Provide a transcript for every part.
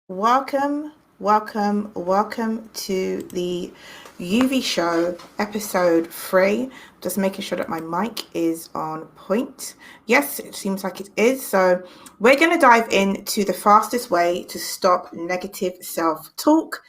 Welcome to the UV show, episode 3. Just making sure that my mic is on point. Yes, it seems like it is. So we're going to dive into the fastest way to stop negative self-talk.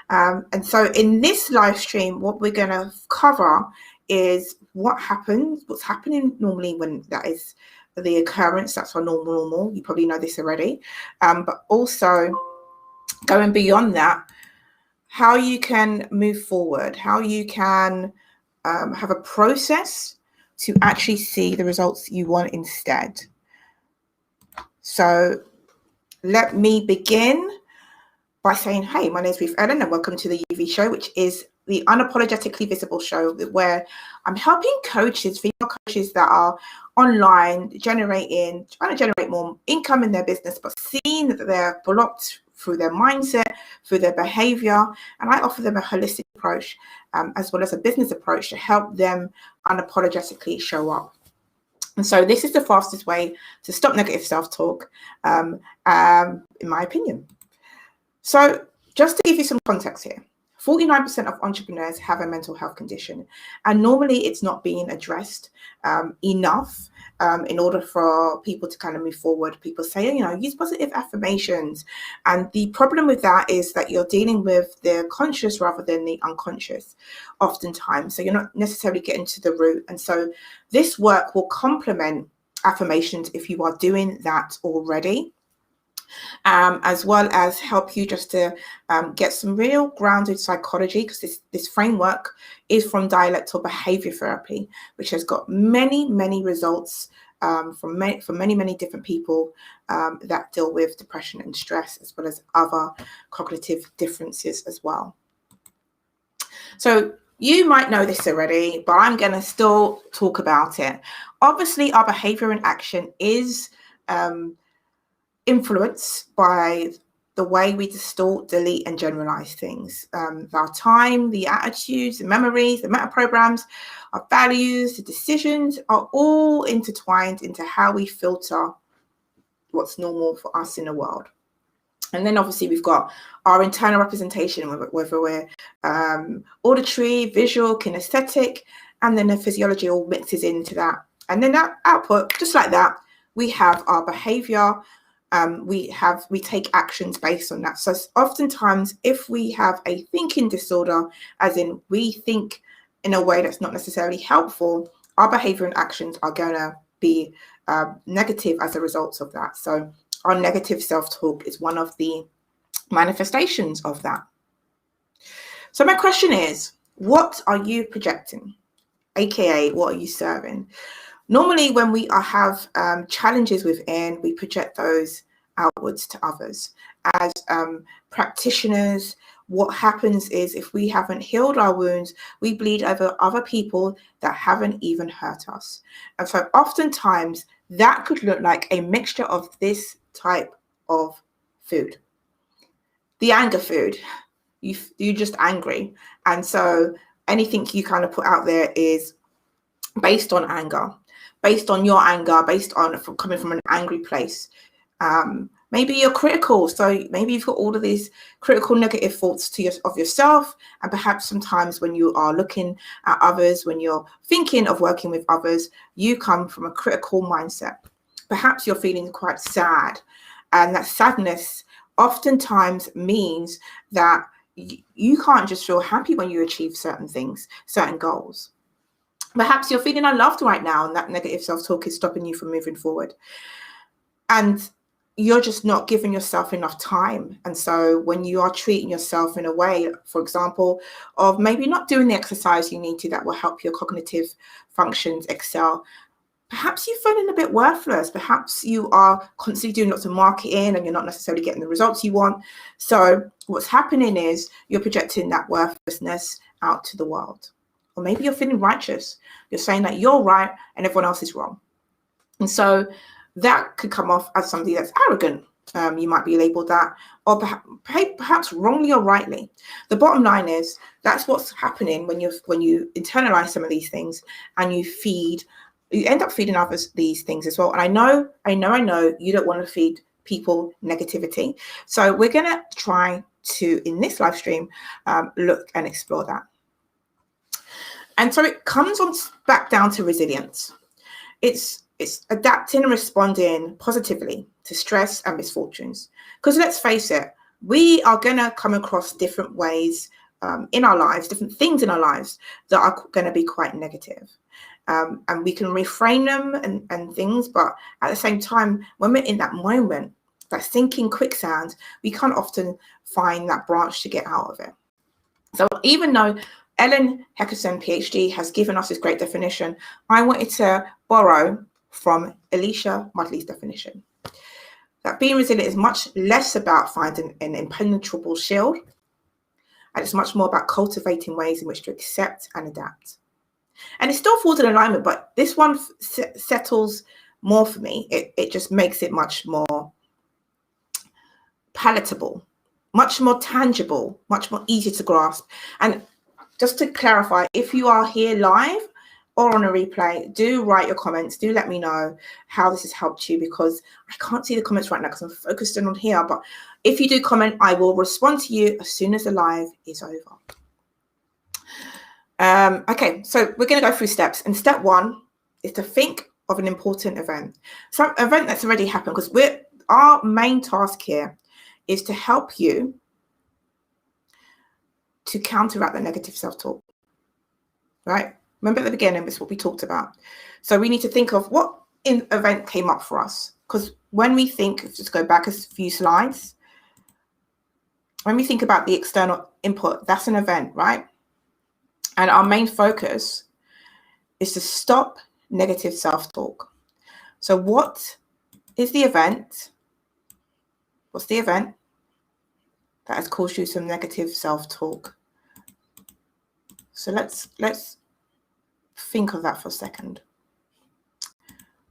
And so in this live stream, what we're going to cover is what's happening normally when that is the occurrence. That's our normal. You probably know this already. But also going beyond that, how you can move forward, how you can have a process to actually see the results you want instead. So let me begin by saying, hey, my name is Ruth-Ellen and welcome to the UV show, which is the Unapologetically Visible show where I'm helping coaches, female coaches that are online, trying to generate more income in their business, but seeing that they're blocked through their mindset, through their behavior. And I offer them a holistic approach as well as a business approach to help them unapologetically show up. And so this is the fastest way to stop negative self-talk, in my opinion. So just to give you some context here, 49% of entrepreneurs have a mental health condition, and normally it's not being addressed enough in order for people to kind of move forward. People say, use positive affirmations. And the problem with that is that you're dealing with the conscious rather than the unconscious oftentimes. So you're not necessarily getting to the root. And so this work will complement affirmations if you are doing that already. As well as help you just to get some real grounded psychology, because this framework is from dialectal behavior therapy, which has got many results from many different people that deal with depression and stress, as well as other cognitive differences as well. So you might know this already, but I'm going to still talk about it. Obviously, our behavior and action is influenced by the way we distort, delete, and generalize things. Our time, the attitudes, the memories, the meta programs, our values, the decisions are all intertwined into how we filter what's normal for us in the world. And then obviously we've got our internal representation, whether we're auditory, visual, kinesthetic, and then the physiology all mixes into that. And then that output, just like that, we have our behavior. We take actions based on that. So oftentimes, if we have a thinking disorder, as in we think in a way that's not necessarily helpful, our behavior and actions are going to be negative as a result of that. So our negative self-talk is one of the manifestations of that. So my question is, what are you projecting? AKA, what are you serving? Normally, when we have challenges within, we project those outwards to others. As practitioners, what happens is if we haven't healed our wounds, we bleed over other people that haven't even hurt us. And so oftentimes, that could look like a mixture of this type of food. The anger food. You're just angry. And so anything you kind of put out there is based on anger. Based on your anger, based on coming from an angry place. Maybe you're critical, so maybe you've got all of these critical negative thoughts of yourself, and perhaps sometimes when you are looking at others, when you're thinking of working with others, you come from a critical mindset. Perhaps you're feeling quite sad, and that sadness oftentimes means that you can't just feel happy when you achieve certain things, certain goals. Perhaps you're feeling unloved right now, and that negative self-talk is stopping you from moving forward. And you're just not giving yourself enough time. And so when you are treating yourself in a way, for example, of maybe not doing the exercise you need to that will help your cognitive functions excel, perhaps you're feeling a bit worthless. Perhaps you are constantly doing lots of marketing and you're not necessarily getting the results you want. So what's happening is you're projecting that worthlessness out to the world. Or maybe you're feeling righteous. You're saying that you're right and everyone else is wrong. And so that could come off as somebody that's arrogant. You might be labeled that, or perhaps wrongly or rightly. The bottom line is that's what's happening when you internalize some of these things and you end up feeding others these things as well. And I know you don't want to feed people negativity. So we're going to try to, in this live stream, look and explore that. And so it comes on back down to resilience. It's adapting and responding positively to stress and misfortunes. Because let's face it, we are going to come across different ways in our lives, different things in our lives that are going to be quite negative. And we can reframe them and things, but at the same time, when we're in that moment, that sinking quicksand, we can't often find that branch to get out of it. So even though Ellen Heckerson, PhD, has given us this great definition, I wanted to borrow from Alicia Mudley's definition. That being resilient is much less about finding an impenetrable shield, and it's much more about cultivating ways in which to accept and adapt. And it still falls in alignment, but this one settles more for me. It just makes it much more palatable, much more tangible, much more easy to grasp. And just to clarify, if you are here live or on a replay, do write your comments. Do let me know how this has helped you, because I can't see the comments right now because I'm focused in on here. But if you do comment, I will respond to you as soon as the live is over. Okay, so we're going to go through steps. And step one is to think of an important event. Some event that's already happened, because our main task here is to help you to counteract the negative self-talk, right? Remember at the beginning, this is what we talked about. So we need to think of what event came up for us. Because when we think, let's just go back a few slides. When we think about the external input, that's an event, right? And our main focus is to stop negative self-talk. So what is the event? What's the event that has caused you some negative self-talk? So let's think of that for a second.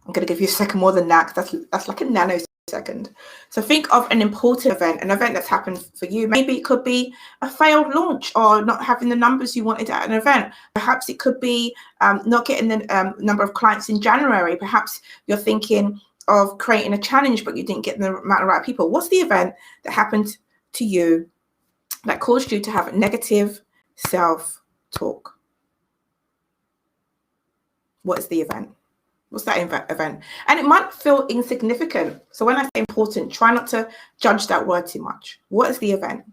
I'm going to give you a second more than that, because that's like a nanosecond. So think of an important event, an event that's happened for you. Maybe it could be a failed launch, or not having the numbers you wanted at an event. Perhaps it could be not getting the number of clients in January. Perhaps you're thinking of creating a challenge, but you didn't get the amount of right people. What's the event that happened to you that caused you to have negative self-talk? What is the event? What's that event? And it might feel insignificant. So when I say important, try not to judge that word too much. What is the event?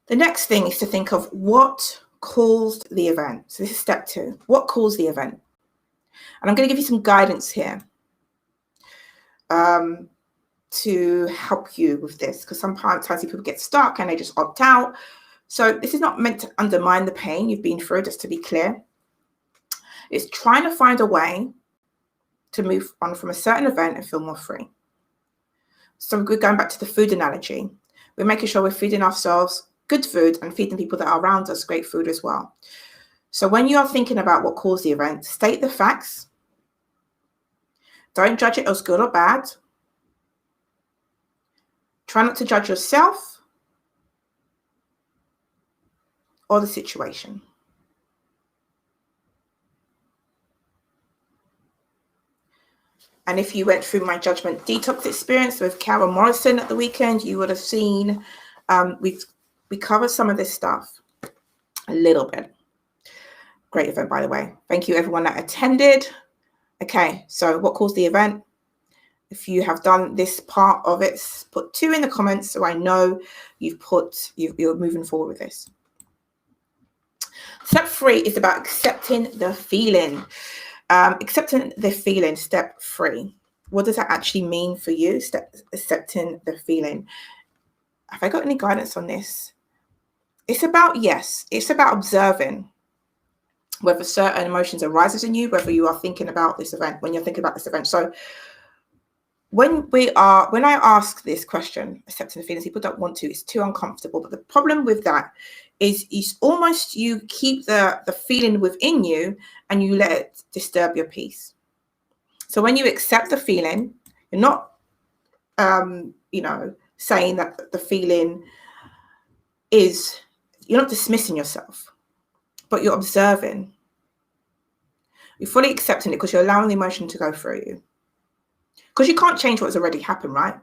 The next thing is to think of what caused the event. So this is step two. What caused the event? And I'm going to give you some guidance here to help you with this, because sometimes people get stuck and they just opt out. So this is not meant to undermine the pain you've been through, just to be clear. It's trying to find a way to move on from a certain event and feel more free. So we're going back to the food analogy. We're making sure we're feeding ourselves good food and feeding people that are around us great food as well. So when you are thinking about what caused the event, state the facts. Don't judge it as good or bad. Try not to judge yourself or the situation. And if you went through my judgment detox experience with Carol Morrison at the weekend, you would have seen we covered some of this stuff a little bit. Great event, by the way. Thank you everyone that attended. Okay, so what caused the event? If you have done this part of it, put 2 in the comments so I know you're moving forward with this. Step 3 is about accepting the feeling. Accepting the feeling, step 3. What does that actually mean for you? Accepting the feeling. Have I got any guidance on this? It's about observing whether certain emotions arises in you, whether you are thinking about this event, when you're thinking about this event. So when I ask this question, accepting the feelings, people don't want to, it's too uncomfortable. But the problem with that is almost you keep the feeling within you and you let it disturb your peace. So when you accept the feeling, you're not, saying that the feeling is, you're not dismissing yourself, but you're observing. You're fully accepting it because you're allowing the emotion to go through you. Because you can't change what's already happened, right?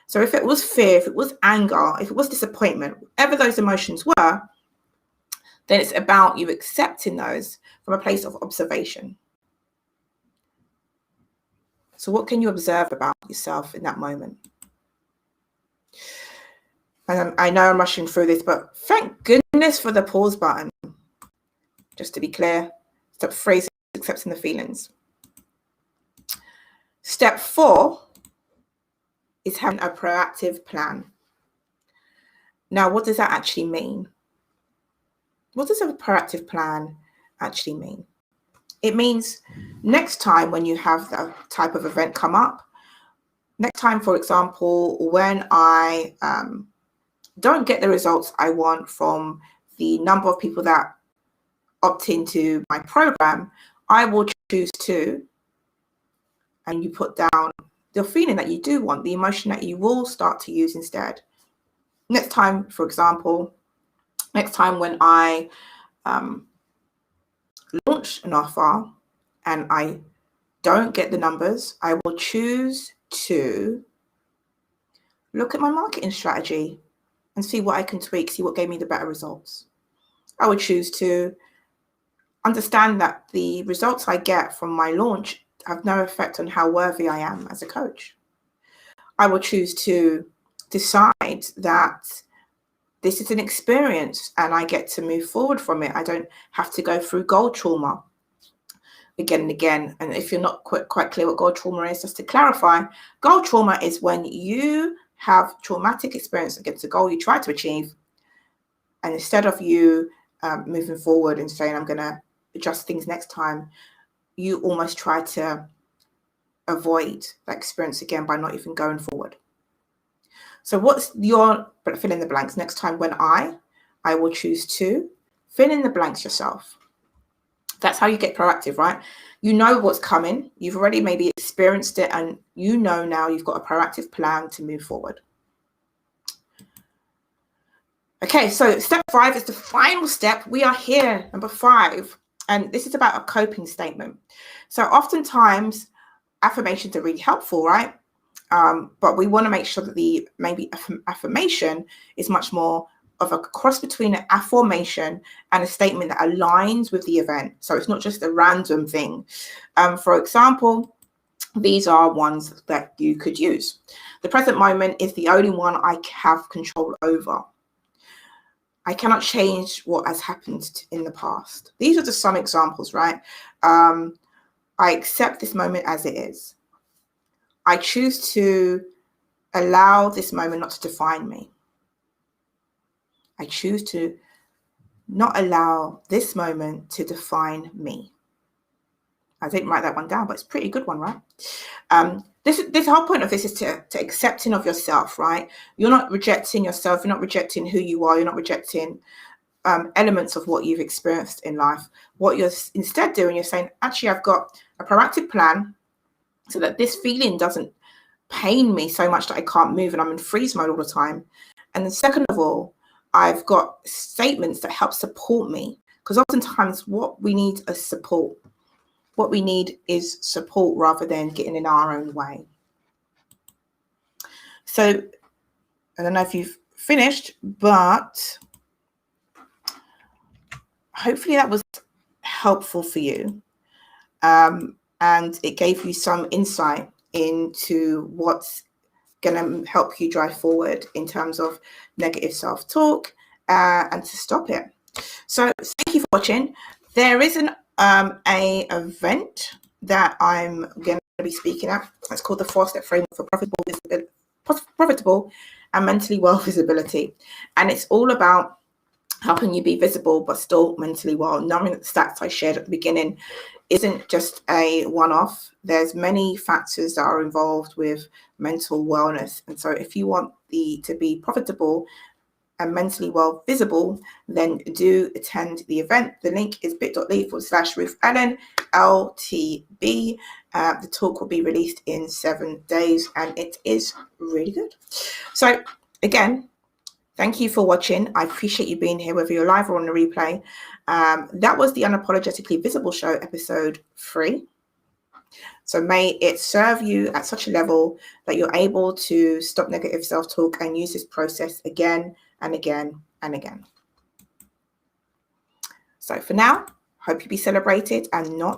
So if it was fear, if it was anger, if it was disappointment, whatever those emotions were, then it's about you accepting those from a place of observation. So what can you observe about yourself in that moment? And I know I'm rushing through this, but thank goodness for the pause button. Just to be clear, stop phrasing, accepting the feelings. Step 4 is having a proactive plan. Now, what does that actually mean? What does a proactive plan actually mean? It means next time when you have that type of event come up, next time, for example, when I don't get the results I want from the number of people that opt into my program, I will choose to, and you put down the feeling that you do want, the emotion that you will start to use instead. Next time, for example, next time when I launch an offer and I don't get the numbers, I will choose to look at my marketing strategy and see what I can tweak, see what gave me the better results. I would choose to understand that the results I get from my launch have no effect on how worthy I am as a coach. I will choose to decide that this is an experience and I get to move forward from it. I don't have to go through goal trauma again and again. And if you're not quite clear what goal trauma is, just to clarify, goal trauma is when you have traumatic experience against a goal you try to achieve, and instead of you moving forward and saying, I'm going to adjust things next time, you almost try to avoid that experience again by not even going forward. So what's your fill in the blanks? Next time when I will choose to fill in the blanks yourself. That's how you get proactive, right? You know what's coming. You've already maybe experienced it, and you know now you've got a proactive plan to move forward. Okay, so step 5 is the final step. We are here, number 5, and this is about a coping statement. So oftentimes affirmations are really helpful, right? But we want to make sure that the maybe affirmation is much more of a cross between an affirmation and a statement that aligns with the event. So it's not just a random thing. For example, these are ones that you could use. The present moment is the only one I have control over. I cannot change what has happened in the past. These are just some examples, right? I accept this moment as it is. I choose to allow this moment not to define me. I choose to not allow this moment to define me. I didn't write that one down, but it's a pretty good one, right? This whole point of this is to accepting of yourself, right? You're not rejecting yourself. You're not rejecting who you are. You're not rejecting elements of what you've experienced in life. What you're instead doing, you're saying, actually, I've got a proactive plan so that this feeling doesn't pain me so much that I can't move and I'm in freeze mode all the time. And then second of all, I've got statements that help support me, because oftentimes what we need is support. What we need is support rather than getting in our own way. So I don't know if you've finished, but hopefully that was helpful for you. And it gave you some insight into what's going to help you drive forward in terms of negative self-talk and to stop it. So thank you for watching. There is an event that I'm going to be speaking at. It's called the 4-Step Framework for Profitable and Mentally Well Visibility. And it's all about helping you be visible but still mentally well, knowing that the stats I shared at the beginning isn't just a one-off. There's many factors that are involved with mental wellness. And so if you want to be profitable and mentally well visible, then do attend the event. The link is bit.ly/Ruth-Ellen LTB. The talk will be released in 7 days and it is really good. So again, Thank you for watching. I appreciate you being here, whether you're live or on the replay. That was the Unapologetically Visible Show, episode 3. So may it serve you at such a level that you're able to stop negative self-talk and use this process again and again and again. So for now, hope you be celebrated and not